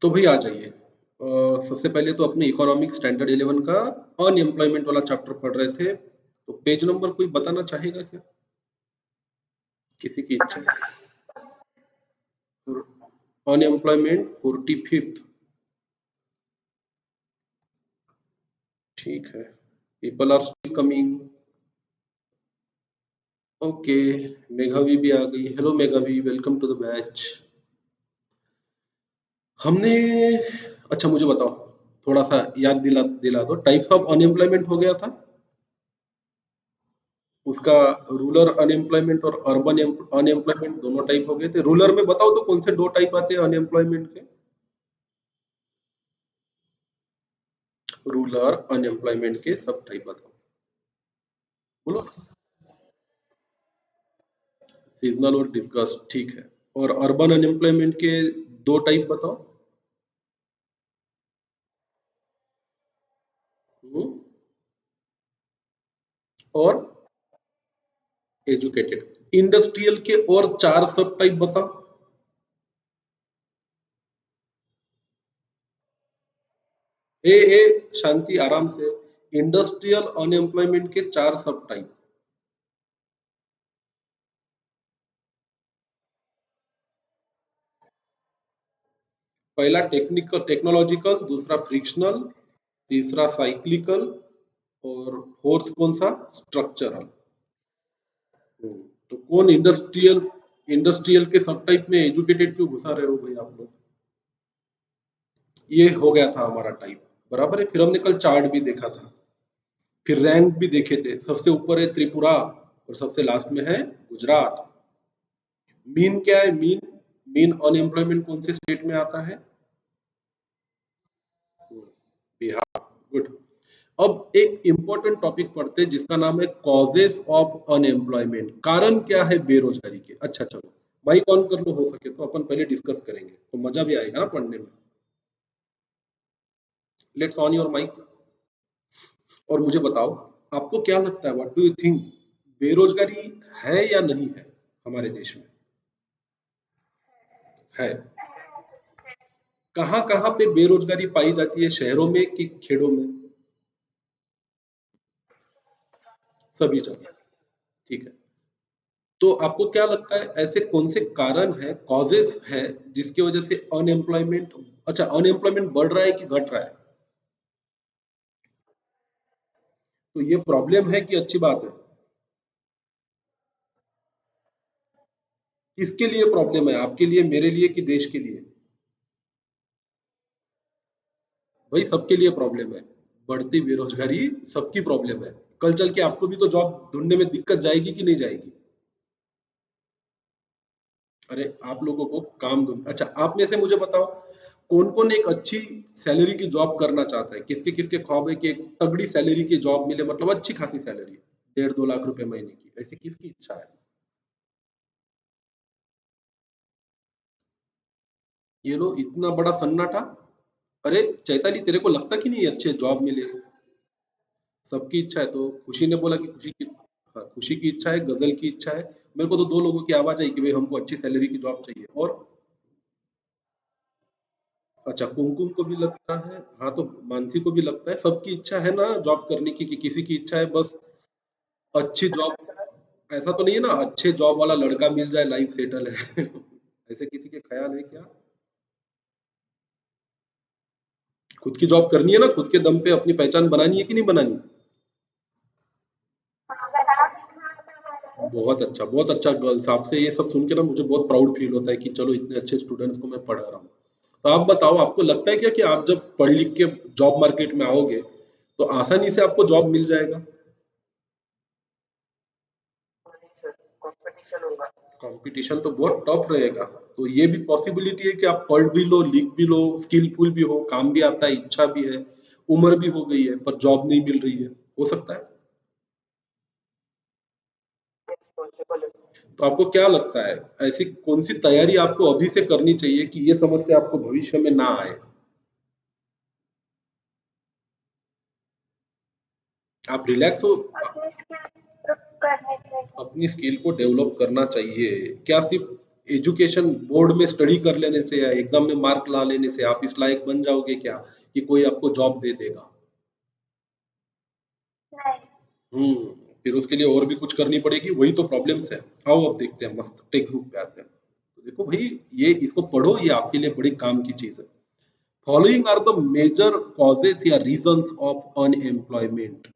तो भाई आ जाइए। सबसे पहले तो अपने इकोनॉमिक स्टैंडर्ड 11 का अनएम्प्लॉयमेंट वाला चैप्टर पढ़ रहे थे, तो पेज नंबर कोई बताना चाहेगा क्या? किसी की इच्छा? Unemployment 45th। ठीक है, people are still coming. Okay, Meghavi भी आ गई। हेलो मेघावी, वेलकम टू द बैच। हमने, अच्छा मुझे बताओ, थोड़ा सा याद दिला दिला दो, टाइप्स ऑफ अनएम्प्लॉयमेंट हो गया था उसका। रूरल अनएम्प्लॉयमेंट और अर्बन अनएम्प्लॉयमेंट दोनों टाइप हो गए थे। रूरल में बताओ तो कौन से दो टाइप आते हैं अनएम्प्लॉयमेंट के? रूरल अनएम्प्लॉयमेंट के सब टाइप बताओ, बोलो। सीजनल और डिस्कस, ठीक है। और अर्बन अनएम्प्लॉयमेंट के दो टाइप बताओ। हम्म, और एजुकेटेड। इंडस्ट्रियल के और चार सब टाइप बताओ। ए शांति, आराम से। इंडस्ट्रियल अनएम्प्लॉयमेंट के चार सब टाइप। पहला टेक्निकल टेक्नोलॉजिकल, दूसरा फ्रिक्शनल, तीसरा साइक्लिकल, और फोर्थ कौन सा? स्ट्रक्चरल। तो कौन इंडस्ट्रियल, इंडस्ट्रियल के सब टाइप में एजुकेटेड क्यों घुसा रहे हो भाई आप लोग? ये हो गया था हमारा टाइप, बराबर है। फिर हमने कल चार्ट भी देखा था, फिर रैंक भी देखे थे। सबसे ऊपर है त्रिपुरा और सबसे लास्ट में है गुजरात। मीन क्या है? मीन, मीन अनएम्प्लॉयमेंट कौन से स्टेट में आता है? बिहार। गुड। अब एक इंपॉर्टेंट टॉपिक पढ़ते हैं जिसका नाम है कॉजेस ऑफ अनएम्प्लॉयमेंट। कारण क्या है बेरोजगारी के? अच्छा चलो, माइक ऑन कर लो हो सके तो, अपन पहले डिस्कस करेंगे तो मजा भी आएगा ना पढ़ने में। Let's on your mic. और मुझे बताओ, आपको क्या लगता है, व्हाट डू यू थिंक, बेरोजगारी है या नहीं है हमारे देश में? है। कहाँ कहाँ पे बेरोजगारी पाई जाती है, शहरों में कि खेड़ों में? सभी जगह। ठीक है। तो आपको क्या लगता है ऐसे कौन से कारण है, कॉजेस है, जिसकी वजह से अनएम्प्लॉयमेंट, अच्छा अनएम्प्लॉयमेंट बढ़ रहा है कि घट रहा है? तो ये प्रॉब्लम है कि अच्छी बात है? किसके लिए प्रॉब्लम है, आपके लिए, मेरे लिए, कि देश के लिए? भाई सबके लिए प्रॉब्लम है। बढ़ती बेरोजगारी सबकी प्रॉब्लम है। कल चल के आपको भी तो जॉब ढूंढने में दिक्कत जाएगी कि नहीं जाएगी? अरे आप लोगों को काम ढूंढ, अच्छा आप में से मुझे बताओ, कौन कौन एक अच्छी सैलरी की जॉब करना चाहता है? किसके किसके ख्वाब है कि एक तगड़ी सैलरी की जॉब मिले, मतलब अच्छी खासी सैलरी, 1.5-2 लाख रुपए महीने की, ऐसी किसकी इच्छा है? ये लो इतना बड़ा सन्नाटा। अरे चैताली, तेरे को लगता कि नहीं अच्छे जॉब मिले? सबकी इच्छा है, तो खुशी ने बोला कि खुशी की, हाँ खुशी की इच्छा है, गजल की इच्छा है। मेरे को तो दो लोगों की आवाज आई कि भाई हमको अच्छी सैलरी की जॉब चाहिए। और अच्छा कुमकुम को भी लगता है, हाँ तो मानसी को भी लगता है, सबकी इच्छा है ना जॉब करने की, कि किसी की इच्छा है बस अच्छी जॉब। ऐसा तो नहीं है ना अच्छे जॉब वाला लड़का मिल जाए लाइफ सेटल है ऐसे किसी के ख्याल है क्या? खुद की जॉब करनी है ना, खुद के दम पे अपनी पहचान बनानी है कि नहीं बनानी? बहुत अच्छा, बहुत अच्छा गर्ल्स। आपसे ये सब सुन के ना मुझे बहुत प्राउड फील होता है कि चलो इतने अच्छे स्टूडेंट्स को मैं पढ़ा रहा हूँ। तो आप बताओ, आपको लगता है क्या कि आप जब पढ़ लिख के जॉब मार्केट में आओगे तो आसानी से आपको जॉब मिल जाएगा? कंपटीशन तो बहुत टफ रहेगा। तो ये भी पॉसिबिलिटी है कि आप पढ़ भी लो, लिख भी लो, स्किलफुल भी हो, काम भी आता है, इच्छा भी है, उम्र भी हो गई है, पर जॉब नहीं मिल रही है। हो सकता है। तो आपको क्या लगता है, ऐसी कौन सी तैयारी आपको अभी से करनी चाहिए कि ये समस्या आपको भविष्य में ना आए? आप रिलैक्स हो, अपनी स्किल को डेवलप करना चाहिए। क्या सिर्फ एजुकेशन बोर्ड में स्टडी कर लेने से या एग्जाम में मार्क ला लेने से आप इस लायक बन जाओगे क्या कि कोई आपको जॉब दे देगा? हम्म। फिर उसके लिए और भी कुछ करनी पड़ेगी, वही तो प्रॉब्लम्स है। आओ अब देखते हैं, मस्त टेक्स्ट बुक पे आते हैं। तो देखो भाई, ये इसको पढ़ो, ये आपके लिए बड़ी काम की चीज है। Following are the major causes या रीजंस ऑफ अनएम्प्लॉयमेंट।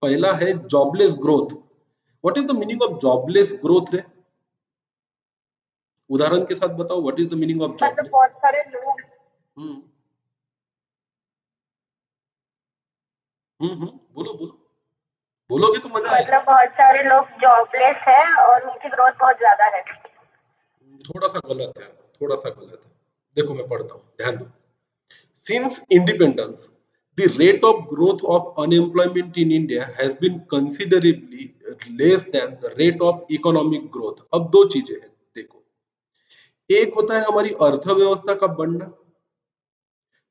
पहला है jobless growth. What is the meaning of jobless growth रे? उदाहरण के साथ बताओ, what is the meaning of मतलब जॉबलेस? बहुत सारे लोग हम्म बोलो बोलो, बोलोगे तो मजा आएगा। मतलब बहुत सारे लोग जॉबलेस है और उनकी ग्रोथ बहुत ज्यादा है। थोड़ा सा गलत है, थोड़ा सा गलत है। देखो मैं पढ़ता हूँ, ध्यान दो। Since independence, the rate of growth of unemployment in India has been considerably less than the rate of economic growth. अब दो चीजें हैं, देखो। एक होता है हमारी अर्थव्यवस्था का बढ़ना,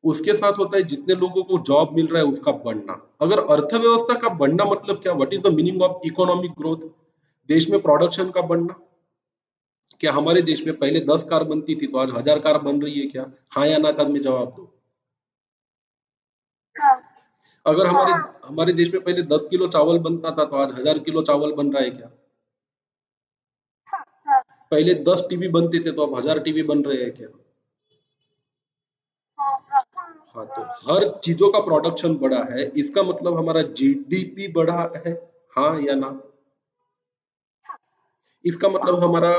उसके साथ होता है जितने लोगों को जॉब मिल रहा है उसका बढ़ना। अगर अर्थव्यवस्था का बढ़ना मतलब क्या, what is the meaning of economic growth? देश में प्रोडक्शन का बढ़ना। क्या हमारे देश में पहले 10 कार बनती थी तो आज 1000 कार बन रही है क्या? हाँ या ना कर में जवाब दो। हाँ। अगर हमारे हमारे देश में पहले 10 किलो चावल बनता था तो आज 1000 किलो चावल बन रहा है क्या? हाँ। पहले 10 टीवी बनते थे तो अब 1000 टीवी बन रहे हैं क्या? हाँ। हाँ। हाँ, तो हर चीजों का प्रोडक्शन बढ़ा है, इसका मतलब हमारा जीडीपी बढ़ा है। हाँ या ना? इसका मतलब हमारा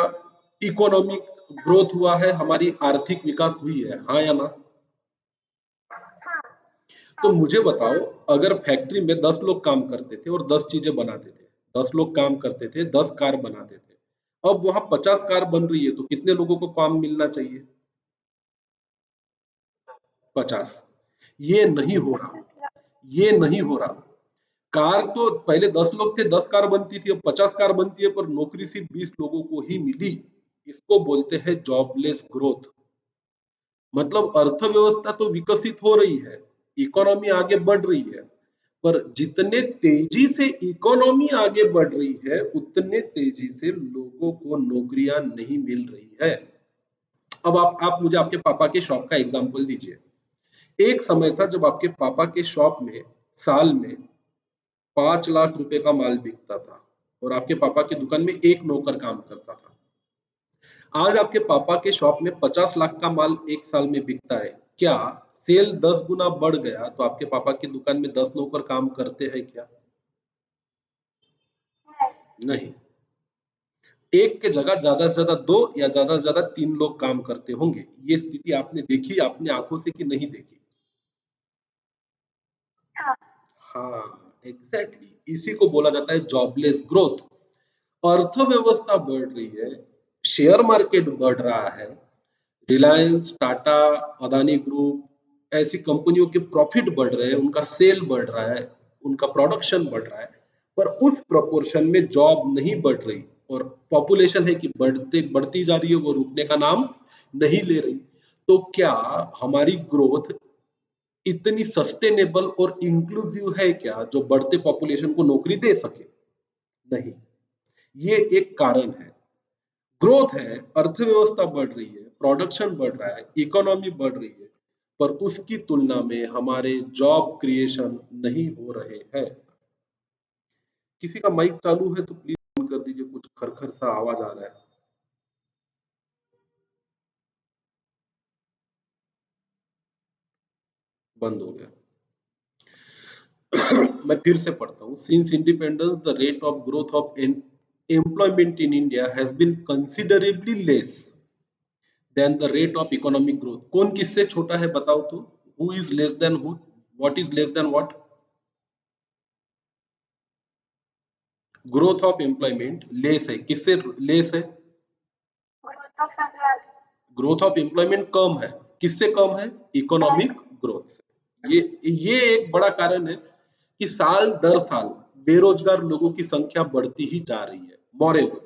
इकोनॉमिक ग्रोथ हुआ है, हमारी आर्थिक विकास हुई है। हाँ या ना? तो मुझे बताओ, अगर फैक्ट्री में 10 लोग काम करते थे और 10 चीजें बनाते थे, 10 लोग काम करते थे, 10 कार बनाते थे, अब वहां 50 कार बन रही है तो कितने लोगों को काम मिलना चाहिए? 50। ये नहीं हो रहा, ये नहीं हो रहा। कार तो पहले 10 लोग थे, 10 कार बनती थी, अब 50 कार बनती है, पर नौकरी सिर्फ 20 लोगों को ही मिली। इसको बोलते हैं जॉबलेस ग्रोथ। मतलब अर्थव्यवस्था तो विकसित हो रही है, इकोनॉमी आगे बढ़ रही है, पर जितने तेजी से इकोनॉमी आगे बढ़ रही है उतने तेजी से लोगों को नौकरियां नहीं मिल रही है। अब आप मुझे आपके पापा के शॉप का एग्जांपल दीजिए। एक समय था जब आपके पापा के शॉप में साल में 5 लाख रुपए का माल बिकता था और आपके पापा की दुकान में एक नौकर काम करता था। आज आपके पापा के शॉप में 50 लाख का माल एक साल में बिकता है। क्या सेल 10 गुना बढ़ गया तो आपके पापा की दुकान में 10 नौकर काम करते हैं क्या? नहीं। एक के जगह ज्यादा से ज्यादा दो या ज्यादा से ज्यादा 3 लोग काम करते होंगे। ये स्थिति आपने देखी अपनी आंखों से कि नहीं देखी? हाँ, एग्जैक्टली, इसी को बोला जाता है जॉबलेस ग्रोथ। अर्थव्यवस्था बढ़ रही है, शेयर मार्केट बढ़ रहा है, रिलायंस, टाटा, अदानी ग्रुप ऐसी कंपनियों के प्रॉफिट बढ़ रहे हैं, उनका सेल बढ़ रहा है, उनका प्रोडक्शन बढ़ रहा है, पर उस प्रोपोर्शन में जॉब नहीं बढ़ रही। और पॉपुलेशन है कि बढ़ते बढ़ती जा रही है, वो रुकने का नाम नहीं ले रही। तो क्या हमारी ग्रोथ इतनी सस्टेनेबल और इंक्लूसिव है क्या जो बढ़ते पॉपुलेशन को नौकरी दे सके? नहीं। ये एक कारण है। ग्रोथ है, अर्थव्यवस्था बढ़ रही है, प्रोडक्शन बढ़ रहा है, इकोनॉमी बढ़ रही है, पर उसकी तुलना में हमारे जॉब क्रिएशन नहीं हो रहे हैं। किसी का माइक चालू है तो प्लीज बंद कर दीजिए, कुछ खरखर सा आवाज आ रहा है। बंद हो गया। मैं फिर से पढ़ता हूँ। Since independence the rate of growth of employment in India has been considerably less than the rate of economic growth. कौन किससे छोटा है बताओ तो? Who is less than who? What is less than what? Growth of employment less है, किससे less है? Growth of employment कम है, किससे कम है? इकोनॉमिक ग्रोथ से। ये एक बड़ा कारण है कि साल दर साल बेरोजगार लोगों की संख्या बढ़ती ही जा रही है। Moreover,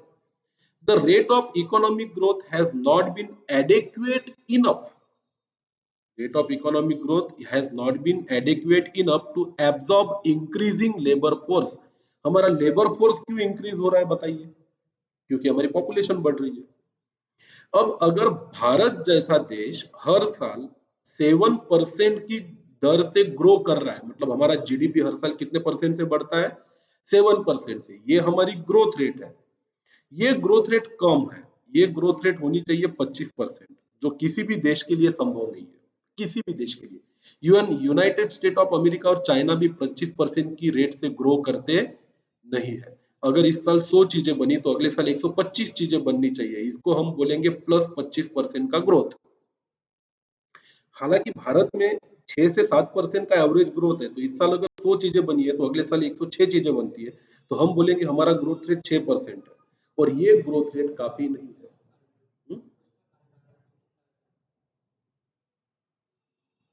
the rate of economic growth has not been adequate enough, rate of economic growth has not been adequate enough to absorb increasing labor force। हमारा लेबर फोर्स क्यों इंक्रीज हो रहा है बताइए? क्योंकि हमारी पॉपुलेशन बढ़ रही है। अब अगर भारत जैसा देश हर साल 7% की दर से ग्रो कर रहा है, मतलब हमारा जीडीपी हर साल कितने परसेंट से बढ़ता है? 7% से। ये हमारी ग्रोथ रेट है। ये ग्रोथ रेट कम है। ये ग्रोथ रेट होनी चाहिए 25%, जो किसी भी देश के लिए संभव नहीं है, किसी भी देश के लिए। यूनाइटेड स्टेट ऑफ अमेरिका और चाइना भी 25% की रेट से ग्रो करते नहीं है। अगर इस साल 100 चीजें बनी तो अगले साल 125 चीजें बननी चाहिए। इसको हम बोलेंगे प्लस 25% का ग्रोथ। हालांकि भारत में 6 से 7% का एवरेज ग्रोथ है, तो इस साल अगर 100 चीजें बनी है तो अगले साल 106 चीजें बनती है, तो हम बोलेंगे हमारा ग्रोथ रेट 6% है। और ये ग्रोथ रेट काफी नहीं है। हम्म?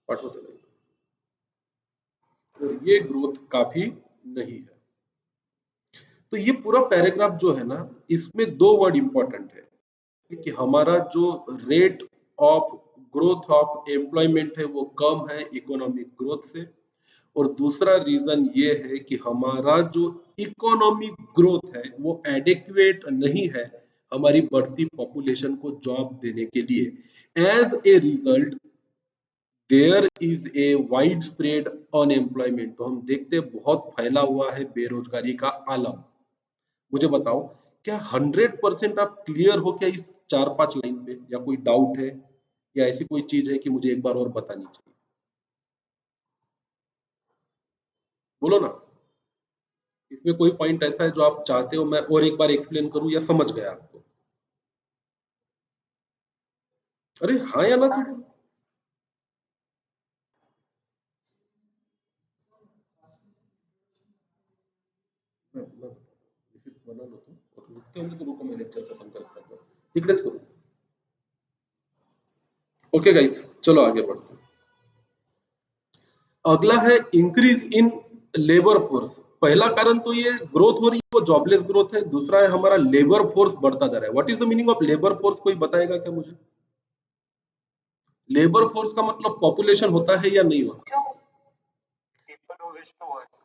पाठवते नहीं। और ये ग्रोथ काफी नहीं है। तो ये पूरा पैराग्राफ जो है ना, इसमें दो वर्ड इंपॉर्टेंट है कि हमारा जो rate of growth of employment है वो कम है इकोनॉमिक ग्रोथ से। और दूसरा रीजन ये है कि हमारा जो इकोनॉमिक ग्रोथ है वो एडिक्वेट नहीं है हमारी बढ़ती पॉपुलेशन को जॉब देने के लिए। As a result there is a wide spread unemployment. तो हम देखते हैं बहुत फैला हुआ है बेरोजगारी का आलम। मुझे बताओ, क्या 100% आप क्लियर हो क्या इस 4-5 लाइन पे, या कोई डाउट है, या ऐसी कोई चीज है कि मुझे एक बार और बतानी चाहिए? बोलो ना। इसमें कोई पॉइंट ऐसा है जो आप चाहते हो मैं और एक बार एक्सप्लेन करूं, या समझ गया आपको? अरे हाँ या ना तो बोलो। मैं रिसिप्ट बना लो तुम, और रुकते होंगे तो रुको, मैं लेक्चर खत्म करता हूँ, तिकडेच करू। ओके गाइस, चलो आगे बढ़ते हैं। अगला है इंक्रीज इन लेबर फोर्स। पहला कारण तो ये ग्रोथ हो रही है वो जॉबलेस ग्रोथ है। दूसरा है हमारा लेबर फोर्स बढ़ता जा रहा है। What is the meaning of labour force, कोई बताएगा क्या मुझे? लेबर फोर्स का मतलब पॉपुलेशन होता है या नहीं होता?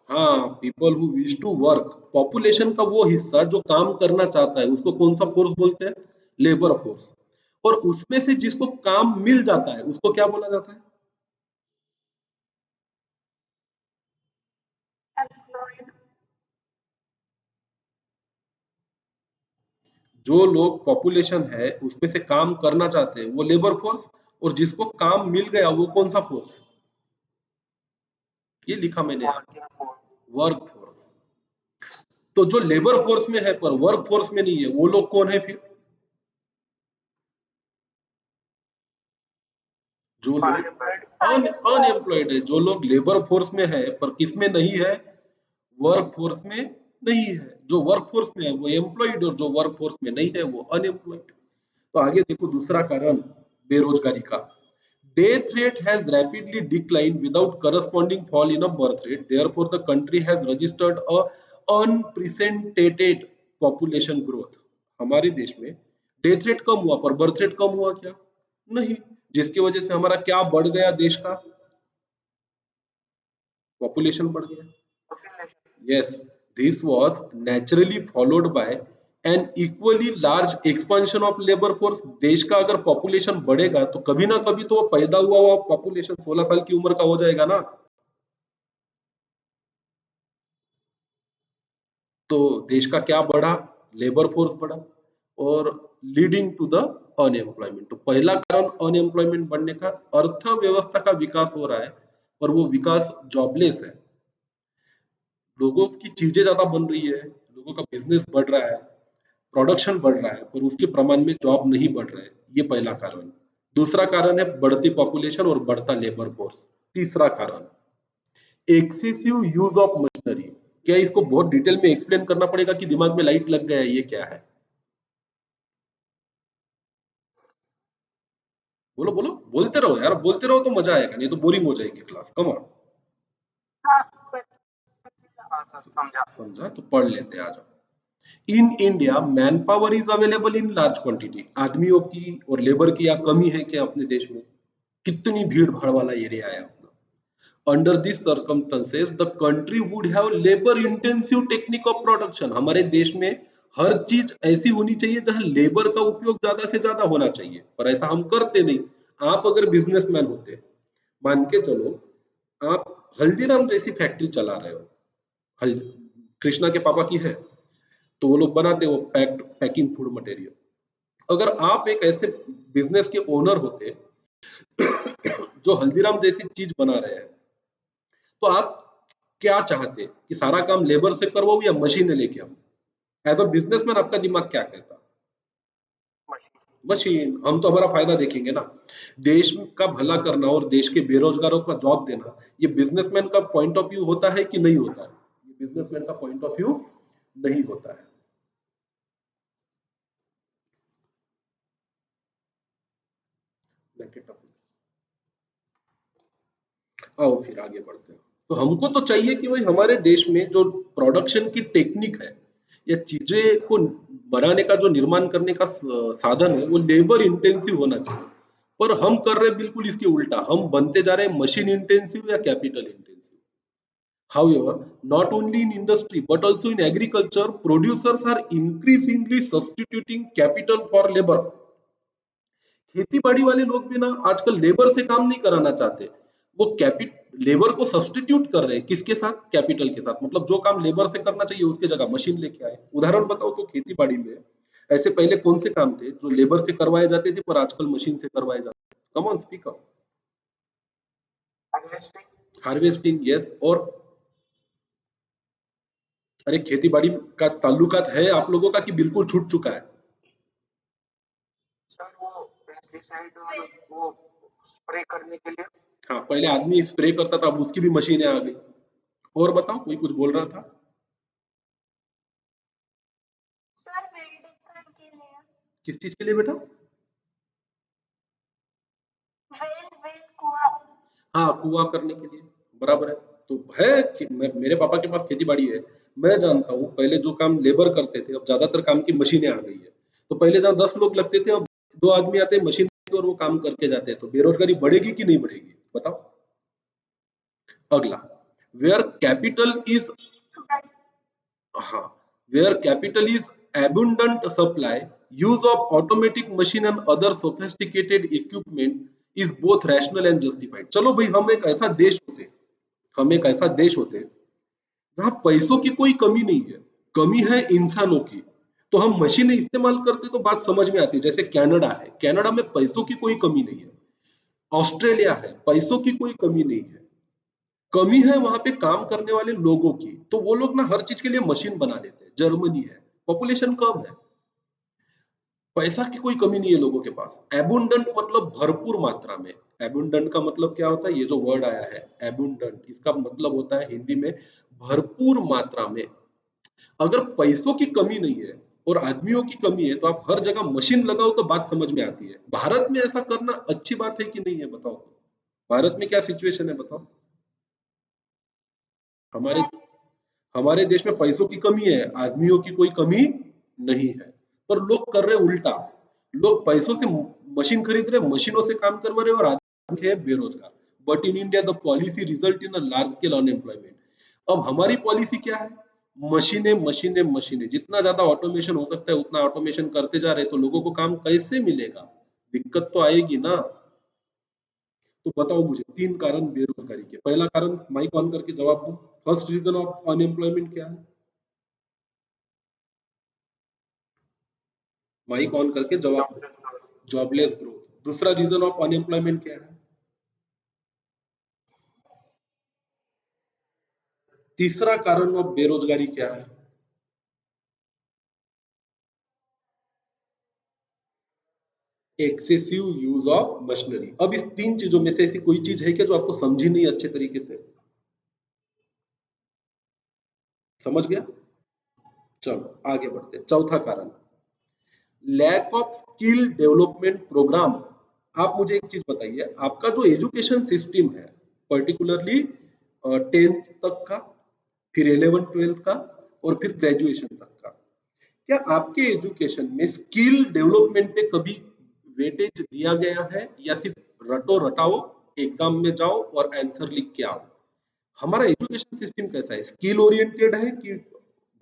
हाँ, people who wish to work. Population का वो हिस्सा जो काम करना चाहता है उसको कौन सा फोर्स बोलते हैं? Labour force. और उसमें से जिसको काम मिल जाता है उसको क्या बोला जाता है? एम्प्लॉयड। जो लोग पॉपुलेशन है उसमें से काम करना चाहते हैं वो लेबर फोर्स, और जिसको काम मिल गया वो कौन सा फोर्स? ये लिखा मैंने यहाँ, वर्क फोर्स। तो जो लेबर फोर्स में है पर वर्क फोर्स में नहीं है वो लोग कौन है फिर? जो लोग अनएम्प्लॉयड है, जो लोग लेबर फोर्स में है पर किस में नहीं है? वर्क फोर्स में नहीं है। जो वर्क फोर्स में है वो एम्प्लॉयड, और जो वर्क फोर्स में नहीं है वो अनएम्प्लॉयड। तो आगे देखो दूसरा कारण बेरोजगारी का। Death rate has rapidly declined without corresponding fall in a birth rate. Therefore, the country has registered a unprecedented population growth. हमारे देश में डेथ रेट कम हुआ पर बर्थ रेट कम हुआ क्या? नहीं। जिसकी वजह से हमारा क्या बढ़ गया देश का? पॉपुलेशन बढ़ गया। Yes, this was naturally followed by an equally large expansion of labor force. देश का अगर पॉपुलेशन बढ़ेगा तो कभी ना कभी तो वो पैदा हुआ पॉपुलेशन 16 साल की उम्र का हो जाएगा ना। तो देश का क्या बढ़ा? लेबर फोर्स बढ़ा, और लीडिंग टू द अनएम्प्लॉयमेंट। तो पहला कारण अनएम्प्लॉयमेंट बढ़ने का, अर्थव्यवस्था का विकास हो रहा है पर वो विकास जॉबलेस है। लोगों की चीजें ज्यादा बन रही है, लोगों का बिजनेस बढ़ रहा है, प्रोडक्शन बढ़ रहा है, पर उसके प्रमाण में जॉब नहीं बढ़ रहा है। ये पहला कारण। दूसरा कारण है बढ़ती पॉपुलेशन और बढ़ता लेबर फोर्स। तीसरा कारण एक्सेसिव यूज ऑफ मशीनरी। क्या इसको बहुत डिटेल में एक्सप्लेन करना पड़ेगा कि दिमाग में लाइट लग गया है ये क्या है? बोलो बोलो, बोलते रहो यार, बोलते रहो तो मजा आएगा, नहीं तो बोरिंग हो जाएगी क्लास। Come on. हाँ, समझा तो पढ़ लेते हैं, आ जाओ। In India man power is available in large quantity. आदमियों की और लेबर की या कमी है क्या अपने देश में? कितनी भीड़ भाड़ वाला एरिया है अपना। Under this circumstances the country would have labour intensive technique of production. हमारे देश में हर चीज ऐसी होनी चाहिए जहां लेबर का उपयोग ज्यादा से ज्यादा होना चाहिए, पर ऐसा हम करते नहीं। आप अगर बिजनेसमैन होते, मान के चलो आप हल्दीराम जैसी फैक्ट्री चला रहे हो, हल्दी कृष्णा के पापा की है, तो वो लोग बनाते वो पैकिंग फूड मटेरियल। अगर आप एक ऐसे बिजनेस के ओनर होते जो हल्दीराम जैसी चीज बना रहे हैं, तो आप क्या चाहते कि सारा काम लेबर से करवाओ या मशीनें लेके आओ? एज अ बिजनेसमैन आपका दिमाग क्या कहता? मशीन। हम तो हमारा फायदा देखेंगे ना। देश का भला करना और देश के बेरोजगारों का जॉब देना, ये बिजनेसमैन का पॉइंट ऑफ व्यू होता है कि नहीं होता है? ये बिजनेसमैन का पॉइंट ऑफ व्यू नहीं होता है। आओ फिर आगे बढ़ते हैं। तो हमको तो चाहिए कि भाई हमारे देश में जो प्रोडक्शन की टेक्निक है या चीजें को बनाने का जो निर्माण करने का साधन है वो लेबर इंटेंसिव होना चाहिए। पर हम कर रहे हैं बिल्कुल इसके उल्टा, हम बनते जा रहे हैं मशीन इंटेंसिव या capital intensive. However, not only in industry but also in agriculture, producers are increasingly substituting capital for labor. खेती बाड़ी वाले लोग भी ना आजकल लेबर से काम नहीं कराना चाहते, वो कैपिट लेबर को सब्स्टिट्यूट कर रहे हैं किसके साथ? कैपिटल के साथ। मतलब जो काम लेबर से करना चाहिए उसकी जगह मशीन लेके आए। उदाहरण बताओ तो खेती बाड़ी में ऐसे पहले कौन से काम थे जो लेबर से करवाए जाते थे पर आजकल मशीन से करवाए जाते हैं? Come on speak up. Harvesting, yes. और अरे खेती बाड़ी का ताल्लुकात है आप लोगों का कि बिल्कुल छूट चुका है? हाँ, पहले आदमी स्प्रे करता था, अब उसकी भी मशीनें आ गई। और बताओ, कोई कुछ बोल रहा था? सर वेल्डिंग के लिए। किस चीज के लिए बेटा? वेल वेल कुआ। हाँ, कुआं करने के लिए। बराबर है। तो है कि मेरे पापा के पास खेती बाड़ी है। मैं जानता हूँ पहले जो काम लेबर करते थे अब ज्यादातर काम की मशीनें आ गई है। तो पहले जहाँ 10 लोग लगते थे अब 2 आदमी आते हैं मशीन पे और वो काम करके जाते हैं। तो बेरोजगारी बढ़ेगी कि नहीं बढ़ेगी बताओ? अगला, वेयर कैपिटल इज, हाँ, where capital is abundant supply, use of automatic machine and other sophisticated equipment is both rational and justified। चलो भाई, हम एक ऐसा देश होते जहां पैसों की कोई कमी नहीं है, कमी है इंसानों की। तो हम मशीनें इस्तेमाल करते तो बात समझ में आती। जैसे कनाडा है, कनाडा में पैसों की कोई कमी नहीं है। ऑस्ट्रेलिया है, पैसों की कोई कमी नहीं है। कमी है वहां पे काम करने वाले लोगों की, तो वो लोग ना हर चीज के लिए मशीन बना लेते हैं। जर्मनी है, पॉपुलेशन कम है, पैसा की कोई कमी नहीं है लोगों के पास। एबुंडेंट मतलब भरपूर मात्रा में। एबुंडेंट का मतलब क्या होता है? ये जो वर्ड आया है एबुंडेंट, इसका मतलब होता है हिंदी में भरपूर मात्रा में। अगर पैसों की कमी नहीं है और आदमियों की कमी है तो आप हर जगह मशीन लगाओ तो बात समझ में आती है। भारत में ऐसा करना अच्छी बात है कि नहीं है बताओ? भारत में क्या सिचुएशन है बताओ? हमारे हमारे देश में पैसों की कमी है, आदमियों की कोई कमी नहीं है। पर लोग कर रहे उल्टा। लोग पैसों से मशीन खरीद रहे, मशीनों से काम करवा रहे और आदमी है बेरोजगार। But in India the policy result in a large scale unemployment. अब हमारी पॉलिसी क्या है? मशीनें मशीनें मशीनें, जितना ज्यादा ऑटोमेशन हो सकता है उतना ऑटोमेशन करते जा रहे, तो लोगों को काम कैसे मिलेगा? दिक्कत तो आएगी ना। तो बताओ मुझे 3 कारण बेरोजगारी के। पहला कारण माइक ऑन करके जवाब दो। फर्स्ट रीजन ऑफ अनएम्प्लॉयमेंट क्या है? माइक ऑन करके जवाब दो। Jobless growth. दूसरा रीजन ऑफ अनएम्प्लॉयमेंट क्या है? तीसरा कारण ऑफ बेरोजगारी क्या है? Excessive use of machinery. अब इस 3 चीजों में से ऐसी कोई चीज है क्या जो आपको समझी नहीं अच्छे तरीके से? समझ गया? चलो आगे बढ़ते हैं। चौथा कारण, lack of skill development programme. आप मुझे एक चीज बताइए, आपका जो एजुकेशन सिस्टम है, पर्टिकुलरली 10th तक का, फिर 11 12 का और फिर ग्रेजुएशन तक का, क्या आपके एजुकेशन में स्किल डेवलपमेंट पे कभी वेटेज दिया गया है या सिर्फ रटो रटाओ, एग्जाम में जाओ और आंसर लिख के आओ? हमारा एजुकेशन सिस्टम कैसा है? स्किल ओरिएंटेड है कि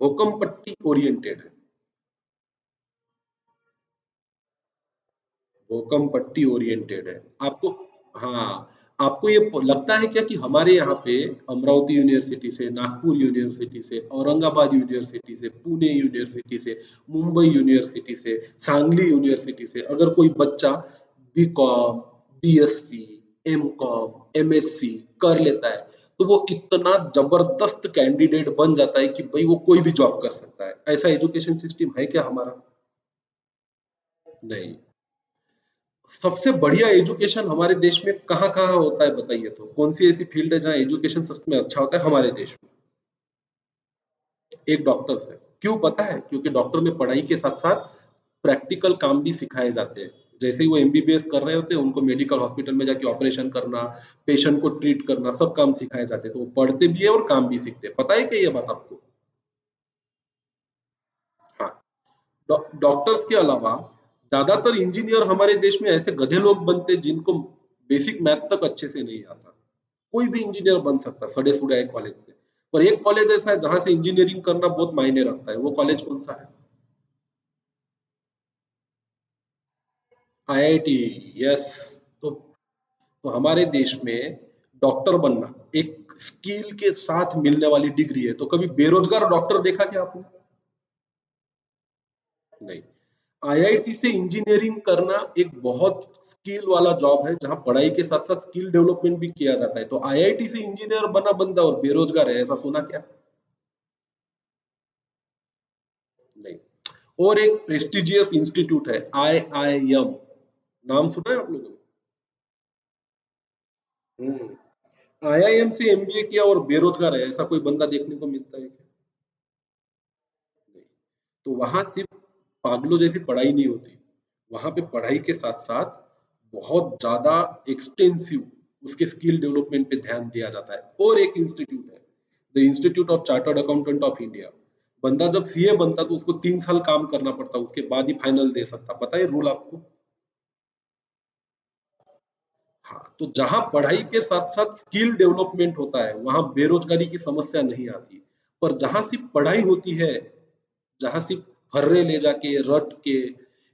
भूकंप पट्टी ओरिएंटेड है? भोकम पट्टी ओरिएंटेड है आपको। हाँ, आपको ये लगता है क्या कि हमारे यहाँ पे अमरावती यूनिवर्सिटी से, नागपुर यूनिवर्सिटी से, औरंगाबाद यूनिवर्सिटी से, पुणे यूनिवर्सिटी से, मुंबई यूनिवर्सिटी से, सांगली यूनिवर्सिटी से अगर कोई बच्चा बीकॉम, बीएससी, एमकॉम, एमएससी कर लेता है तो वो इतना जबरदस्त कैंडिडेट बन जाता है कि भाई वो कोई भी जॉब कर सकता है। ऐसा एजुकेशन सिस्टम है क्या हमारा? नहीं। सबसे बढ़िया एजुकेशन हमारे देश में कहाँ कहाँ होता है बताइए? तो कौन सी ऐसी फील्ड है जहाँ एजुकेशन सच में अच्छा होता है हमारे देश में? एक डॉक्टर से। क्यों पता है? क्योंकि डॉक्टर में पढ़ाई के साथ साथ प्रैक्टिकल काम भी सिखाए जाते हैं। जैसे ही वो एमबीबीएस कर रहे होते हैं उनको मेडिकल हॉस्पिटल में जाके ऑपरेशन करना, पेशेंट को ट्रीट करना, सब काम सिखाए जाते हैं। तो वो पढ़ते भी है और काम भी सीखते हैं। पता है क्या ये बात आपको? हाँ। डॉक्टर्स के अलावा ज्यादातर इंजीनियर हमारे देश में ऐसे गधे लोग बनते हैं जिनको बेसिक मैथ तक अच्छे से नहीं आता। कोई भी इंजीनियर बन सकता है सड़े सुड़े कॉलेज से। पर एक कॉलेज ऐसा है जहां से इंजीनियरिंग करना बहुत मायने रखता है। वो कॉलेज कौन सा है? आईआईटी। यस। तो हमारे देश में डॉक्टर बनना एक स्किल के साथ मिलने वाली डिग्री है। तो कभी बेरोजगार डॉक्टर देखा क्या आपने? नहीं। आईआईटी से इंजीनियरिंग करना एक बहुत स्किल वाला जॉब है जहां पढ़ाई के साथ साथ स्किल डेवलपमेंट भी किया जाता है। तो आईआईटी से इंजीनियर बना बंदा और बेरोजगार है, ऐसा सुना क्या? नहीं। और एक प्रेस्टिजियस इंस्टीट्यूट है आईआईएम, नाम सुना है आप लोगों ने? आईआईएम से एमबीए किया और बेरोजगार है, ऐसा कोई बंदा देखने को मिलता है क्या? नहीं। तो वहां सिर्फ पागलों जैसी पढ़ाई नहीं होती। वहां पे पढ़ाई के साथ साथ बहुत ज्यादा एक्सटेंसिव उसके स्किल डेवलपमेंट पे ध्यान दिया जाता है। और एक इंस्टीट्यूट है, the institute of chartered accountant of India. बंदा जब सीए बनता तो उसको 3 साल काम करना पड़ता, उसके बाद ही फाइनल दे सकता। पता है रूल आपको? हाँ, तो जहाँ पढ़ाई के साथ-साथ स्किल डेवलपमेंट होता है, वहाँ बेरोज़गारी की समस्या नहीं आती। पर जहाँ सिर्फ़ पढ़ाई होती है, जहाँ सिर्फ़ फर्रे ले जाके, रट के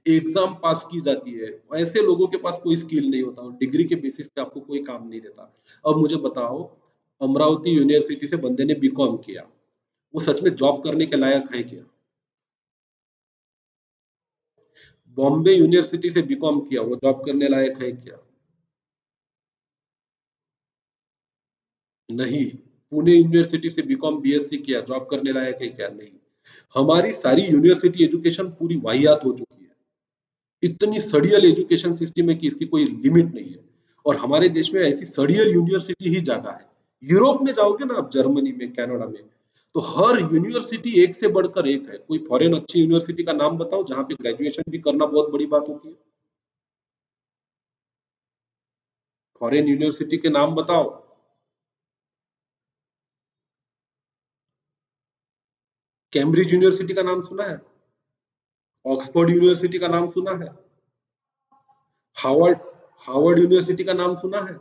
एग्ज़ाम पास की जाती है, ऐसे लोगों के पास कोई स्किल नहीं होता और डिग्री के बेसिस पे आपको कोई काम नहीं देता। अब मुझे बताओ, अमरावती यूनिवर्सिटी से बंदे ने बीकॉम किया, वो सच में जॉब करने के लायक है क्या? बॉम्बे यूनिवर्सिटी से बीकॉम किया, वो जॉब करने लायक है क्या? नहीं। पुणे यूनिवर्सिटी से बीकॉम बीएससी किया, जॉब करने लायक है क्या? नहीं। हमारी सारी यूनिवर्सिटी एजुकेशन पूरी वाहियात हो चुकी है। इतनी सड़ियल एजुकेशन सिस्टम है कि इसकी कोई लिमिट नहीं है। और हमारे देश में ऐसी सड़ियल यूनिवर्सिटी ही ज्यादा है। यूरोप में जाओगे ना आप, जर्मनी में, कनाडा में, तो हर यूनिवर्सिटी एक से बढ़कर एक है। कोई फॉरेन अच्छी यूनिवर्सिटी का नाम बताओ जहाँ पे ग्रेजुएशन भी करना बहुत बड़ी बात होती है। फॉरेन यूनिवर्सिटी के नाम बताओ। कैम्ब्रिज यूनिवर्सिटी का नाम सुना है? ऑक्सफोर्ड यूनिवर्सिटी का नाम सुना है? हार्वर्ड हार्वर्ड यूनिवर्सिटी का नाम सुना है?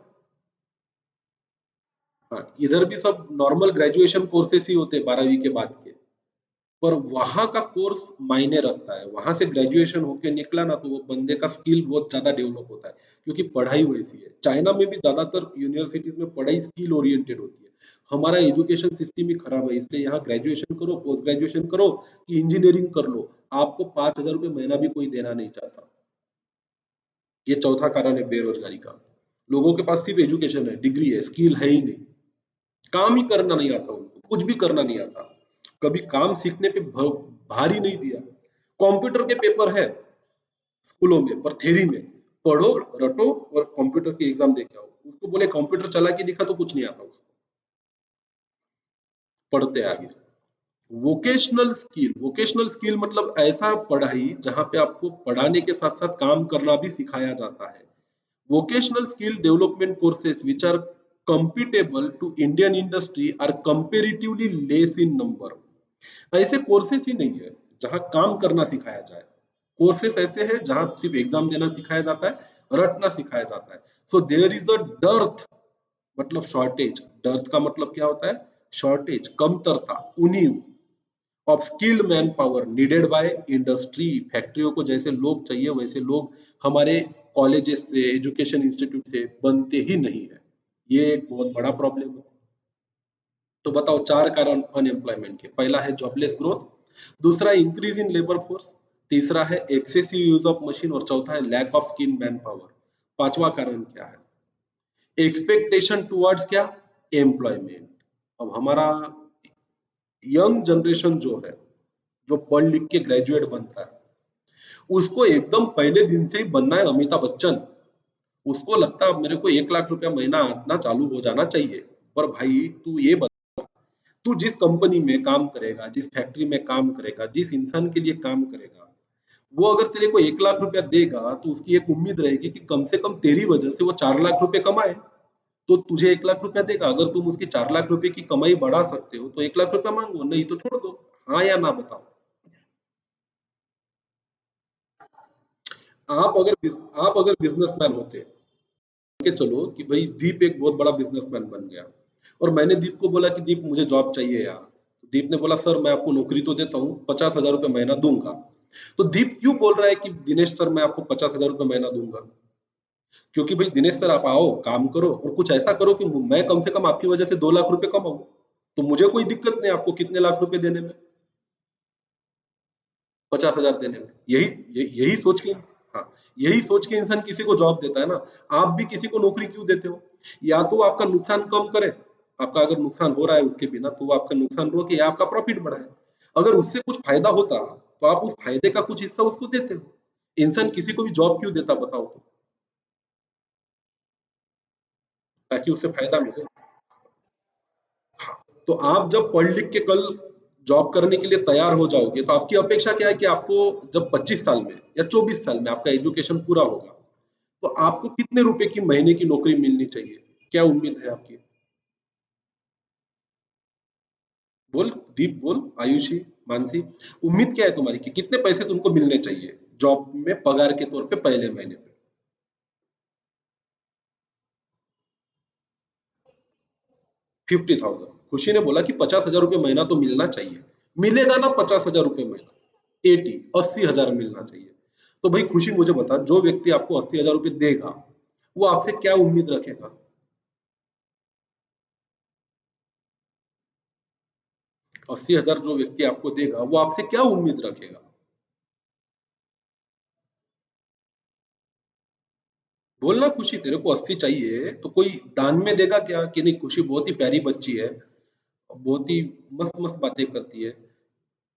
हाँ, इधर भी सब नॉर्मल ग्रेजुएशन कोर्सेस ही होते हैं 12वीं के बाद के। पर वहां का कोर्स मायने रखता है। वहां से ग्रेजुएशन होके निकला ना तो वो बंदे का स्किल बहुत ज्यादा डेवलप होता है, क्योंकि पढ़ाई वैसी है। चाइना में भी ज्यादातर यूनिवर्सिटीज में पढ़ाई स्किल ओरिएंटेड होती है। हमारा एजुकेशन सिस्टम ही खराब है, इसलिए यहाँ ग्रेजुएशन करो, पोस्ट ग्रेजुएशन करो कि इंजीनियरिंग कर लो, आपको 5,000 रुपये महीना भी कोई देना नहीं चाहता। ये चौथा कारण है बेरोजगारी का। लोगों के पास सिर्फ एजुकेशन है, डिग्री है, स्किल है ही नहीं। काम ही करना नहीं आता उनको, कुछ भी करना नहीं आता। कभी काम सीखने पे भार ही नहीं दिया। कंप्यूटर के पेपर है स्कूलों में, पर थ्योरी में पढ़ो, रटो और कंप्यूटर की एग्जाम दे के आओ। उसको बोले कंप्यूटर चला के दिखा तो कुछ नहीं आता उसको। पढ़ते आगे। वोकेशनल स्किल मतलब ऐसा पढ़ाई जहां पे आपको पढ़ाने के साथ साथ काम करना भी सिखाया जाता है। Vocational skill development courses which are compatible to Indian industry are comparatively less in number। ऐसे कोर्सेस ही नहीं है जहां काम करना सिखाया जाए। कोर्सेस ऐसे हैं जहां सिर्फ एग्जाम देना सिखाया जाता है, रटना सिखाया जाता है। So there is a dearth, मतलब शॉर्टेज। डर्थ का मतलब क्या होता है? शॉर्टेज, कमतरता, उन्हीं of skilled man power needed by industry. फैक्ट्रियों को जैसे लोग चाहिए वैसे लोग हमारे कॉलेजेस से, एजुकेशन इंस्टीट्यूट से बनते ही नहीं है। ये एक बहुत बड़ा प्रॉब्लम है। तो बताओ 4 कारण अनएम्प्लॉयमेंट के। पहला है जॉबलेस ग्रोथ, दूसरा इंक्रीज इन लेबर फोर्स, तीसरा है एक्सेसिव यूज ऑफ मशीन और चौथा है lack of skill man power. पांचवा कारण क्या है? एक्सपेक्टेशन टुवर्ड्स क्या? एम्प्लॉयमेंट। अब हमारा यंग जनरेशन जो है, जो पढ़ लिख के ग्रेजुएट बनता है, उसको एकदम पहले दिन से ही बनना है अमिताभ बच्चन। उसको लगता है अब मेरे को 1 लाख रुपया महीना आना चालू हो जाना चाहिए। पर भाई तू ये बता, तू जिस कंपनी में काम करेगा, जिस फैक्ट्री में काम करेगा, जिस इंसान के लिए काम करेगा, वो अगर तेरे को 1 लाख रुपया देगा तो उसकी एक उम्मीद रहेगी कि कम से कम तेरी वजह से वो 4 लाख रुपए कमाए, तो तुझे 1 लाख रुपया देगा। अगर तुम उसकी 4 लाख रुपए की कमाई बढ़ा सकते हो तो 1 लाख रुपया मांगो, नहीं तो छोड़ दो। हाँ या ना बताओ। आप अगर बिजनेसमैन होते के चलो कि भाई दीप एक बहुत बड़ा बिजनेसमैन बन गया, और मैंने दीप को बोला कि दीप मुझे जॉब चाहिए यार। दीप ने बोला सर मैं आपको नौकरी तो देता हूँ, 50,000 रुपये महीना दूंगा। तो दीप क्यों बोल रहा है कि दिनेश सर मैं आपको 50,000 रुपये महीना दूंगा? क्योंकि भाई दिनेश सर आप आओ काम करो और कुछ ऐसा करो कि मैं कम से कम आपकी वजह से 2 लाख रुपए कमाऊं, तो मुझे कोई दिक्कत नहीं आपको कितने लाख रुपए देने में, 50,000 देने में। यही सोच के, हाँ, यही सोच के इंसान किसी को जॉब देता है ना। आप भी किसी को नौकरी क्यों देते हो? या तो वो आपका नुकसान कम करे, आपका अगर नुकसान हो रहा है उसके बिना तो वो आपका नुकसान रोके या आपका प्रॉफिट बढ़ाए। अगर उससे कुछ फायदा होता तो आप उस फायदे का कुछ हिस्सा उसको देते हो। इंसान किसी को भी जॉब क्यों देता बताओ तो? ताकि उससे फायदा मिले। तो आप जब पढ़ लिख के कल जॉब करने के लिए तैयार हो जाओगे तो आपकी अपेक्षा क्या है कि आपको जब 25 साल में या 24 साल में आपका एजुकेशन पूरा होगा तो आपको कितने रुपए की महीने की नौकरी मिलनी चाहिए? क्या उम्मीद है आपकी? बोल दीप, बोल आयुषी, मानसी, उम्मीद क्या है तुम्हारी कि कितने पैसे तुमको मिलने चाहिए जॉब में पगार के तौर पे पहले महीने पे? 50,000। खुशी ने बोला कि 50,000 रुपये महीना तो मिलना चाहिए। मिलेगा ना 50,000 रुपये महीना? 80,000 मिलना चाहिए। तो भाई खुशी मुझे बता, जो व्यक्ति आपको 80,000 रुपये देगा वो आपसे क्या उम्मीद रखेगा? 80,000 जो व्यक्ति आपको देगा वो आपसे क्या उम्मीद रखेगा? बोलना खुशी, तेरे को 80 चाहिए तो कोई दान में देगा क्या कि नहीं खुशी बहुत ही प्यारी बच्ची है, बहुत ही मस्त मस्त बातें करती है,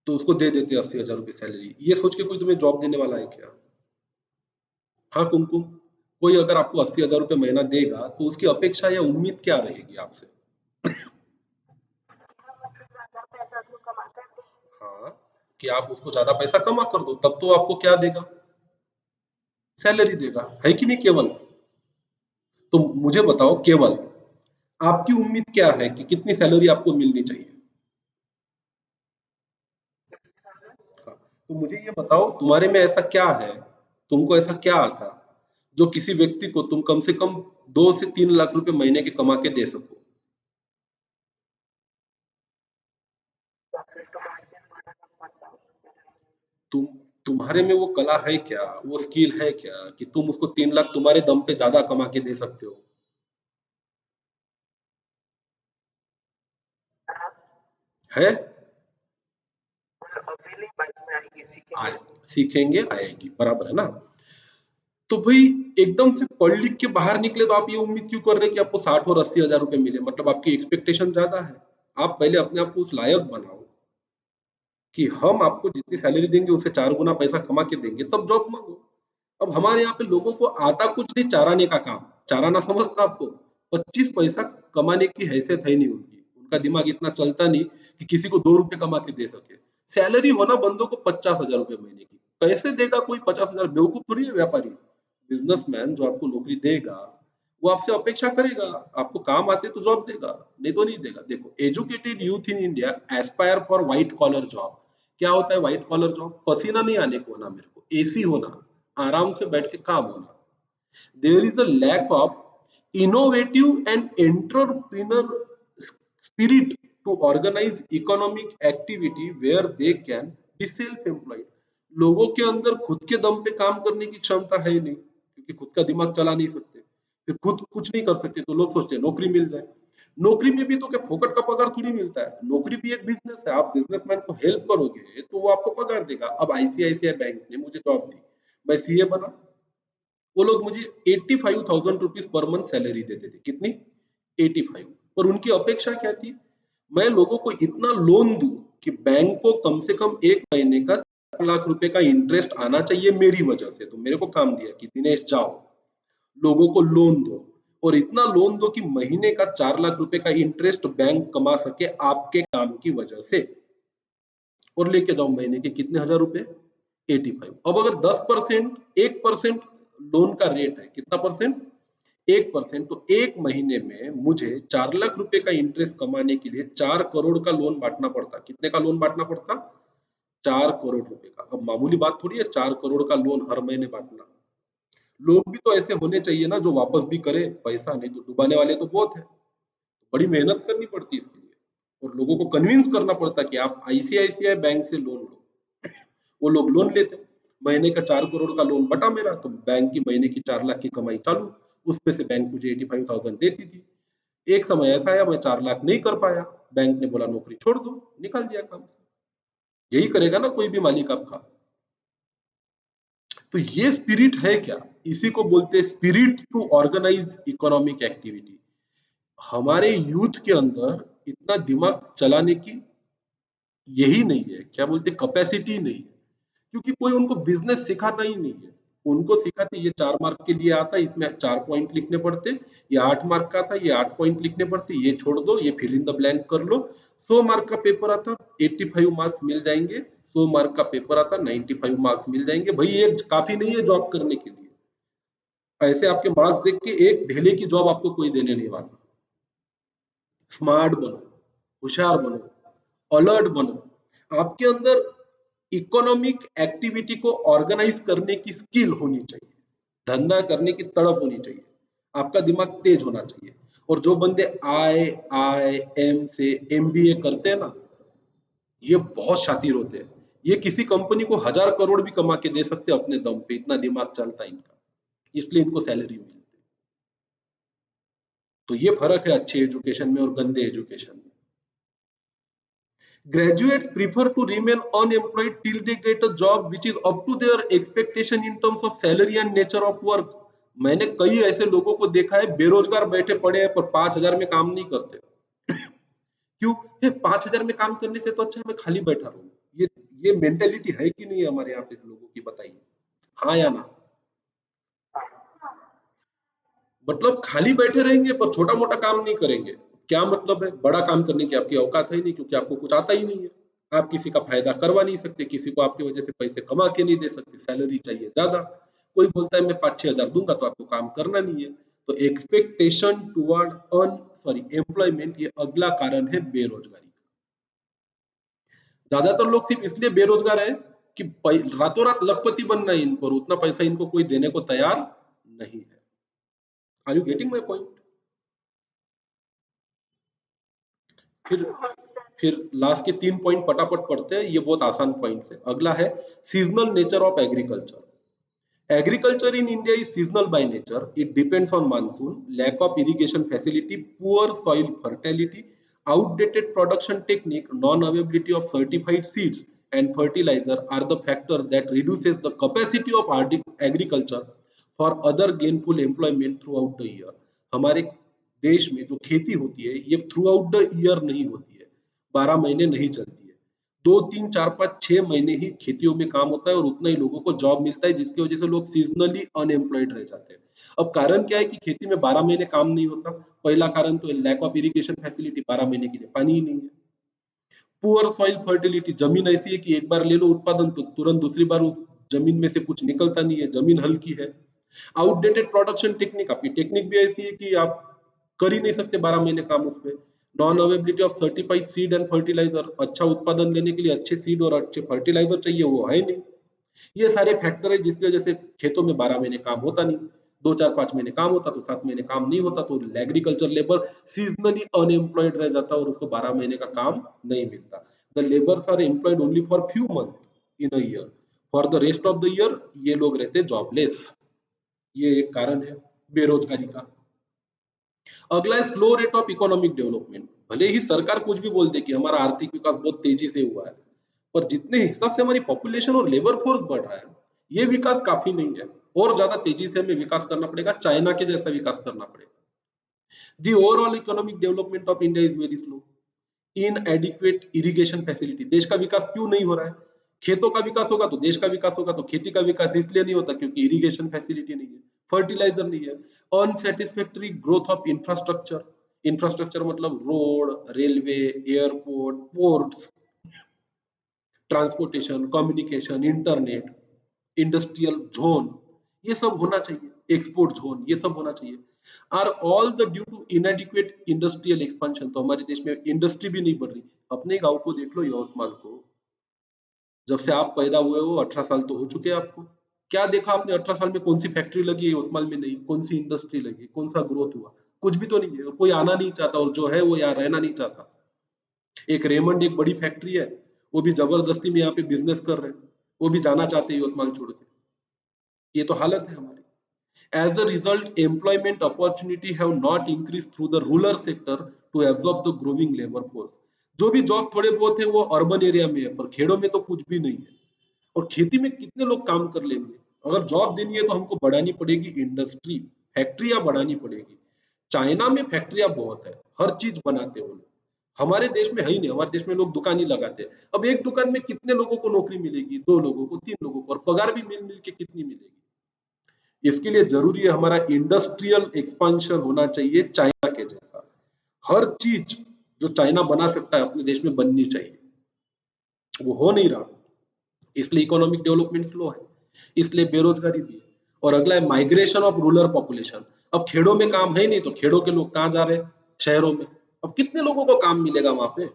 तो उसको दे देते 80,000 रुपये सैलरी, ये सोच के कोई तुम्हें जॉब देने वाला है क्या? हाँ कुमकुम, कोई अगर आपको 80,000 रुपये महीना देगा तो उसकी अपेक्षा या उम्मीद क्या रहेगी आपसे? हाँ, कि आप उसको ज्यादा पैसा कमा कर दो, तब तो आपको क्या देगा? सैलरी देगा, है कि नहीं केवल? तो मुझे बताओ केवल, आपकी उम्मीद क्या है कि कितनी सैलरी आपको मिलनी चाहिए? हाँ, तो मुझे ये बताओ तुम्हारे में ऐसा क्या है, तुमको ऐसा क्या आता जो किसी व्यक्ति को तुम कम से कम 2 से 3 लाख रुपए महीने के कमा के दे सको? तुम तुम्हारे में वो कला है क्या, वो स्किल है क्या कि तुम उसको 3 लाख तुम्हारे दम पे ज्यादा कमा के दे सकते हो? है? आए, सीखेंगे आएगी, बराबर है ना? तो भाई एकदम से पढ़ लिख के बाहर निकले तो आप ये उम्मीद क्यों कर रहे हैं कि आपको 60 और 80 हजार रुपए मिले? मतलब आपकी एक्सपेक्टेशन ज्यादा है। आप पहले अपने आप को उस लायक बनाओ कि हम आपको जितनी सैलरी देंगे उससे 4 गुना पैसा कमा के देंगे, तब जॉब मांगो। अब हमारे यहाँ पे लोगों को आता कुछ नहीं, चाराने का काम। चाराना समझता आपको? 25 पैसा कमाने की हैसियत है नहीं उनकी, उनका दिमाग इतना चलता नहीं कि किसी को 2 रुपए कमा के दे सके। सैलरी होना बंदों को 50,000 रुपए महीने की, कैसे देगा कोई 50,000? बेवकूफ थोड़ी है व्यापारी। बिजनेसमैन जो आपको नौकरी देगा वो आपसे अपेक्षा करेगा, आपको काम आते तो जॉब देगा, नहीं तो नहीं देगा। देखो educated youth in India aspire for white collar job. क्या होता है व्हाइट कॉलर जॉब? पसीना नहीं आने को होना, मेरे को एसी होना, आराम से बैठ के काम होना। There is a lack of innovative and entrepreneur spirit to organize economic activity where they can be self-employed. लोगों के अंदर खुद के दम पे काम करने की क्षमता है ही नहीं, क्योंकि खुद का दिमाग चला नहीं सकते, फिर खुद कुछ नहीं कर सकते, तो लोग सोचते हैं नौकरी मिल जाए। नौकरी में भी तो क्या फोकट का पगार थोड़ी मिलता है, नौकरी भी एक बिजनेस है, आप बिजनेसमैन को हेल्प करोगे तो वो आपको पगार देगा। अब आईसीआईसीआई बैंक ने मुझे जॉब दी, मैं सीए बना, वो लोग मुझे 85,000 रुपीज पर मंथ सैलरी देते थे। कितनी? 85। पर उनकी अपेक्षा क्या थी? मैं लोगों को इतना लोन दूं कि बैंक को कम से कम एक महीने का 4 लाख रुपए का इंटरेस्ट आना चाहिए मेरी वजह से। तो मेरे को काम दिया कि दिनेश जाओ, लोगों को लोन दो, और इतना लोन दो कि महीने का 4 लाख रुपए का इंटरेस्ट बैंक कमा सके आपके काम की वजह से, और लेके जाओ महीने के कितने हजार रुपए? 85। अब अगर 10%, 1% लोन का रेट है, कितना परसेंट? 1%। तो एक महीने में मुझे 4 लाख रुपए का इंटरेस्ट कमाने के लिए 4 करोड़ का लोन बांटना पड़ता। कितने का लोन बांटना पड़ता? 4 करोड़ रुपए का। अब मामूली बात थोड़ी है 4 करोड़ का लोन हर महीने बांटना। लोग भी तो ऐसे होने चाहिए ना जो वापस भी करे पैसा, नहीं तो डुबाने वाले तो बहुत है। बड़ी मेहनत करनी पड़ती है इसके लिए, और लोगों को कन्विंस करना पड़ता कि आप आईसीआईसीआई बैंक से लोन लो। वो लोग लोन लेते, महीने का 4 करोड़ का लोन बटा मेरा, तो बैंक की महीने की 4 लाख की कमाई चालू, उसमें से बैंक मुझे 85,000 देती थी। एक समय ऐसा आया मैं 4 लाख नहीं कर पाया, बैंक ने बोला नौकरी छोड़ दो, निकाल दिया काम से। यही करेगा ना कोई भी मालिक आपका। तो ये स्पिरिट है क्या? इसी को बोलते हैं spirit to organise economic activity. हमारे यूथ के अंदर इतना दिमाग चलाने की यही नहीं है, क्या बोलते, कैपेसिटी नहीं है, क्योंकि कोई उनको बिजनेस सिखाता ही नहीं है। उनको सिखाते ये 4 मार्क के लिए आता है, इसमें 4 पॉइंट लिखने पड़ते, ये 8 मार्क का था, ये 8 पॉइंट लिखने पड़ते, ये छोड़ दो, ये फिल इन द ब्लैंक कर लो। 100 मार्क का पेपर आता, 85 मार्क्स मिल जाएंगे। 100 मार्क का पेपर आता, 95 मार्क्स मिल जाएंगे। भाई ये काफी नहीं है जॉब करने के लिए। ऐसे आपके मार्क्स देख के एक ढेले की जॉब आपको कोई देने नहीं वाला। स्मार्ट बनो, होशियार बनो, अलर्ट बनो। आपके अंदर इकोनॉमिक एक्टिविटी को ऑर्गेनाइज करने की स्किल होनी चाहिए, धंधा करने की तड़प होनी चाहिए, आपका दिमाग तेज होना चाहिए। और जो बंदे आई आई एम से एमबीए करते हैं ना, ये बहुत शातिर होते हैं। ये किसी कंपनी को 1,000 करोड़ भी कमा के दे सकते हैं अपने दम पे, इतना दिमाग चलता है इनका, इसलिए इनको सैलरी मिलती है। तो ये फर्क है अच्छे एजुकेशन में और गंदे एजुकेशन में। Graduates prefer to remain unemployed till they get a job which is up to their expectation in terms of salary and nature of work. मैंने कई ऐसे लोगों को देखा है बेरोजगार बैठे पड़े हैं पर 5,000 में काम नहीं करते। क्यों? ये 5,000 में काम करने से तो अच्छा मैं खाली बैठा रहूं। ये मेंटेलिटी है कि नहीं है हमारे यहाँ पे लोगों की, बताइए हाँ या ना। मतलब खाली बैठे रहेंगे पर छोटा मोटा काम नहीं करेंगे। क्या मतलब है? बड़ा काम करने की आपकी औकात है ही नहीं, क्योंकि आपको कुछ आता ही नहीं है। आप किसी का फायदा करवा नहीं सकते, किसी को आपकी वजह से पैसे कमा के नहीं दे सकते, सैलरी चाहिए ज्यादा। कोई बोलता है मैं 5-6 हजार दूंगा तो आपको काम करना नहीं है। तो एक्सपेक्टेशन टुवर्ड अन सॉरी एम्प्लॉयमेंट, ये अगला कारण है बेरोजगारी का। ज्यादातर लोग सिर्फ इसलिए बेरोजगार है कि रातों रात लखपति बनना है इनको, और उतना पैसा इनको कोई देने को तैयार नहीं है। Are you getting my point? फिर फिर लास्ट के 3 पॉइंट फटाफट पढ़ते हैं, ये बहुत आसान पॉइंट है। अगला है seasonal nature of agriculture. Agriculture in India is seasonal by nature, it depends on monsoon, lack of irrigation facility, poor soil fertility, outdated production technique, non-availability of certified seeds and fertilizer are the factors that reduces the capacity of agriculture for other gainful employment throughout the year. हमारे देश में जो खेती होती है ये through out the year नहीं होती है, 12 महीने नहीं चलती है। 2, 3, 4, 5, 6 महीने ही खेतियों में काम होता है और उतना ही लोगों को जॉब मिलता है, जिसकी वजह से लोग सीजनली अनएम्प्लॉयड रह जाते हैं। अब कारण क्या है कि खेती में 12 महीने काम नहीं होता? पहला कारण तो लैक ऑफ इरिगेशन फैसिलिटी, 12 महीने के लिए पानी ही नहीं है। पुअर सॉइल फर्टिलिटी, जमीन ऐसी है कि एक बार ले लो उत्पादन तो तुरंत दूसरी बार उस जमीन में से कुछ निकलता नहीं है, जमीन हल्की है। आउटडेटेड प्रोडक्शन टेक्निक, आपकी टेक्निक भी ऐसी है कि आप कर ही नहीं सकते 12 महीने काम उस पर। Non availability of certified seed and fertilizer, अच्छा उत्पादन लेने के लिए अच्छे सीड और अच्छे फर्टिलाइजर चाहिए, वो है नहीं। ये सारे फैक्टर है जिसकी वजह से खेतों में 12 महीने काम होता नहीं। 2, 4, 5 महीने काम होता तो 7 महीने काम नहीं होता, तो एग्रीकल्चर लेबर सीजनली अनएम्प्लॉयड रह जाता और उसको 12 महीने का काम नहीं मिलता। The labours are employed only for few month in a year, for the rest of the year ये लोग रहते जॉबलेस। ये एक कारण है बेरोजगारी का। अगला है slow rate of economic development. भले ही सरकार कुछ भी बोल दे कि हमारा आर्थिक विकास बहुत तेजी से हुआ है, पर जितने हिसाब से हमारी पॉपुलेशन और लेबर फोर्स बढ़ रहा है, ये विकास काफी नहीं है। और ज्यादा तेजी से हमें विकास करना पड़ेगा, चाइना के जैसा विकास करना पड़ेगा। The overall economic development of India is very slow. इनएडिक्वेट irrigation facility. देश का विकास क्यों नहीं हो रहा है? खेतों का विकास होगा तो देश का विकास होगा, तो खेती का विकास इसलिए नहीं होता क्योंकि इरिगेशन फैसिलिटी नहीं है, फर्टिलाइजर नहीं है। अनसेटिस्फैक्टरी ग्रोथ ऑफ इंफ्रास्ट्रक्चर। इंफ्रास्ट्रक्चर मतलब road, railway, airport, ports, transportation, communication, internet, industrial zone, ये सब होना चाहिए। एक्सपोर्ट जोन, ये सब होना चाहिए। Are all the due to inadequate industrial expansion. तो हमारे देश में इंडस्ट्री भी नहीं बढ़ रही। अपने गांव को देख लो, यवतमाल को। जब से आप पैदा हुए हो 18 साल तो हो चुके हैं आपको। क्या देखा आपने 18 साल में? कौन सी फैक्ट्री लगी है यवतमाल में? नहीं। कौन सी इंडस्ट्री लगी? कौन सा ग्रोथ हुआ? कुछ भी तो नहीं है। कोई आना नहीं चाहता, और जो है वो यहाँ रहना नहीं चाहता। एक रेमंड एक बड़ी फैक्ट्री है, वो भी जबरदस्ती में यहाँ पे बिजनेस कर रहे हैं। वो भी जाना चाहते हैं यवतमाल छोड़ के। ये तो हालत है हमारी। As a result, employment opportunity have not increased through the rural sector to absorb the growing labor force. जो भी जॉब थोड़े बहुत है वो अर्बन एरिया में है, पर खेड़ों में तो कुछ भी नहीं है। और खेती में कितने लोग काम कर लेंगे? अगर जॉब देनी है तो हमको बढ़ानी पड़ेगी इंडस्ट्री, फैक्ट्रियां बढ़ानी पड़ेगी। चाइना में फैक्ट्रियां बहुत है, हर चीज बनाते हैं वो लोग। हमारे देश में है ही नहीं। हमारे देश में लोग दुकान ही लगाते हैं। अब एक दुकान में कितने लोगों को नौकरी मिलेगी? 2 लोगों को, 3 लोगों को, और पगार भी मिल मिल के कितनी मिलेगी? इसके लिए जरूरी है हमारा इंडस्ट्रियल एक्सपांशन होना चाहिए चाइना के जैसा। हर चीज जो चाइना बना सकता है अपने देश में बननी चाहिए। वो हो नहीं रहा, इसलिए इकोनॉमिक डेवलपमेंट स्लो है, इसलिए बेरोजगारी भी है। और अगला है माइग्रेशन ऑफ रूरल पॉपुलेशन। अब खेड़ों में काम है ही नहीं, तो खेड़ों के लोग कहाँ जा रहे हैं? शहरों में। अब कितने लोगों को काम मिलेगा वहां पे?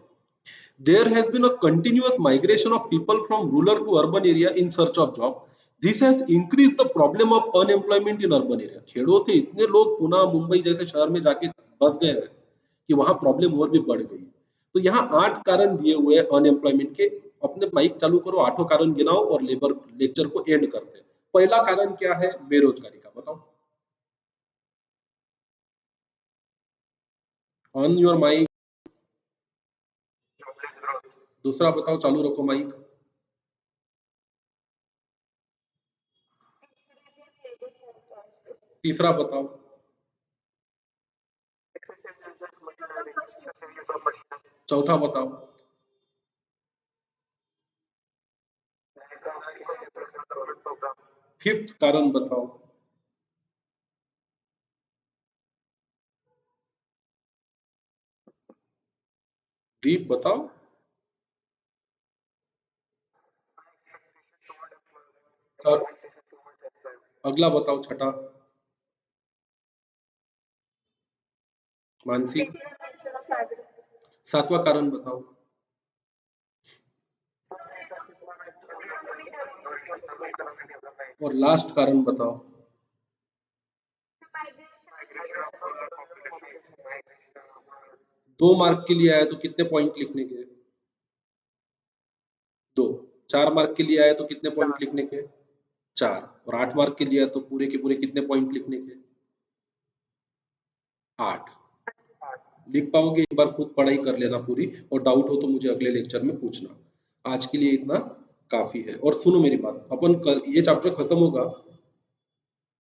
There has been a continuous migration of people from rural to urban area in search of job. This has increased the problem of unemployment in urban area. खेड़ों से इतने लोग पुणे, मुंबई जैसे शहर में जाके बस गए हैं कि वहां प्रॉब्लम और भी बढ़ गई। तो यहाँ 8 कारण दिए हुए हैं अनएम्प्लॉयमेंट के। अपने माइक चालू करो, 8 कारण गिनाओ और लेबर लेक्चर को एंड करते हैं। पहला कारण क्या है? बेरोजगारी का, बताओ। On your mic. दूसरा बताओ, चालू रखो माइक। तीसरा बताओ। चौथा बताओ। फिफ्थ कारण बताओ। दीप बताओ। और अगला बताओ, छठा। मानसिक। सातवां कारण बताओ। और लास्ट कारण बताओ। 2 मार्क के लिए आया तो कितने पॉइंट लिखने के? 2। 4 मार्क के लिए आया तो कितने पॉइंट लिखने के? 4। और 8 मार्क के लिए आया तो पूरे के पूरे कितने पॉइंट लिखने के? 8। लिख पाओगे? एक बार खुद पढ़ाई कर लेना पूरी, और डाउट हो तो मुझे अगले लेक्चर में पूछना। आज के लिए इतना काफी है। और सुनो मेरी बात, अपन कल ये चैप्टर खत्म होगा